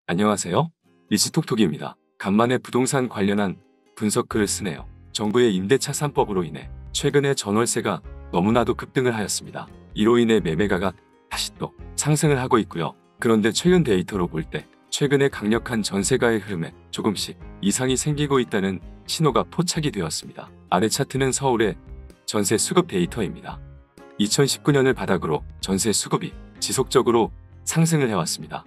안녕하세요. 리치톡톡입니다. 간만에 부동산 관련한 분석 글을 쓰네요. 정부의 임대차 3법으로 인해 최근에 전월세가 너무나도 급등을 하였습니다. 이로 인해 매매가가 다시 또 상승을 하고 있고요. 그런데 최근 데이터로 볼 때 최근에 강력한 전세가의 흐름에 조금씩 이상이 생기고 있다는 신호가 포착이 되었습니다. 아래 차트는 서울의 전세 수급 데이터입니다. 2019년을 바닥으로 전세 수급이 지속적으로 상승을 해왔습니다.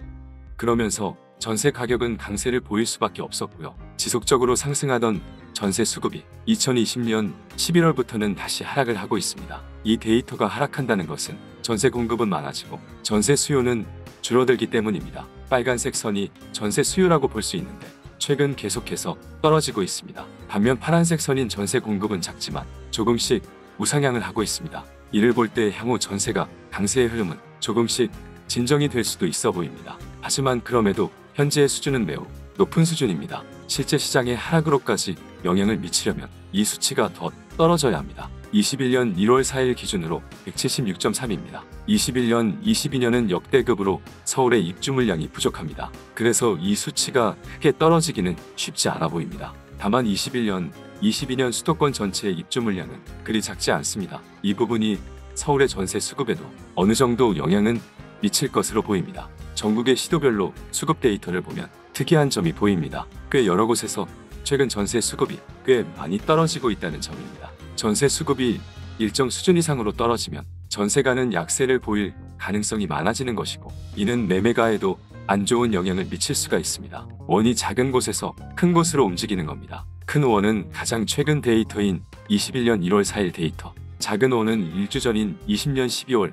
그러면서 전세 가격은 강세를 보일 수밖에 없었고요. 지속적으로 상승하던 전세 수급이 2020년 11월부터는 다시 하락을 하고 있습니다. 이 데이터가 하락한다는 것은 전세 공급은 많아지고 전세 수요는 줄어들기 때문입니다. 빨간색 선이 전세 수요라고 볼 수 있는데 최근 계속해서 떨어지고 있습니다. 반면 파란색 선인 전세 공급은 작지만 조금씩 우상향을 하고 있습니다. 이를 볼 때 향후 전세가 강세의 흐름은 조금씩 진정이 될 수도 있어 보입니다. 하지만 그럼에도 현재의 수준은 매우 높은 수준입니다. 실제 시장의 하락으로까지 영향을 미치려면 이 수치가 더 떨어져야 합니다. 21년 1월 4일 기준으로 176.3입니다. 21년, 22년은 역대급으로 서울의 입주 물량이 부족합니다. 그래서 이 수치가 크게 떨어지기는 쉽지 않아 보입니다. 다만 21년, 22년 수도권 전체의 입주 물량은 그리 작지 않습니다. 이 부분이 서울의 전세 수급에도 어느 정도 영향은 미칠 것으로 보입니다. 전국의 시도별로 수급 데이터를 보면 특이한 점이 보입니다. 꽤 여러 곳에서 최근 전세 수급이 꽤 많이 떨어지고 있다는 점입니다. 전세 수급이 일정 수준 이상으로 떨어지면 전세가는 약세를 보일 가능성이 많아지는 것이고 이는 매매가에도 안 좋은 영향을 미칠 수가 있습니다. 원이 작은 곳에서 큰 곳으로 움직이는 겁니다. 큰 원은 가장 최근 데이터인 21년 1월 4일 데이터, 작은 원은 일주 전인 20년 12월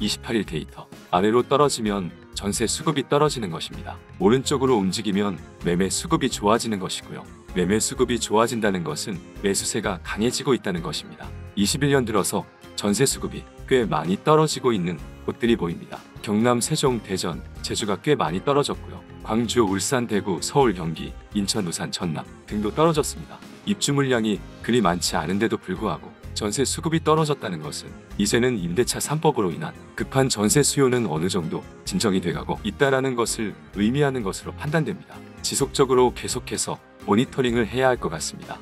28일 데이터, 아래로 떨어지면 전세 수급이 떨어지는 것입니다. 오른쪽으로 움직이면 매매 수급이 좋아지는 것이고요. 매매 수급이 좋아진다는 것은 매수세가 강해지고 있다는 것입니다. 21년 들어서 전세 수급이 꽤 많이 떨어지고 있는 곳들이 보입니다. 경남, 세종, 대전, 제주가 꽤 많이 떨어졌고요. 광주, 울산, 대구, 서울, 경기, 인천, 부산, 전남 등도 떨어졌습니다. 입주 물량이 그리 많지 않은데도 불구하고 전세 수급이 떨어졌다는 것은 이제는 임대차 3법으로 인한 급한 전세 수요는 어느 정도 진정이 돼가고 있다라는 것을 의미하는 것으로 판단됩니다. 지속적으로 계속해서 모니터링을 해야 할 것 같습니다.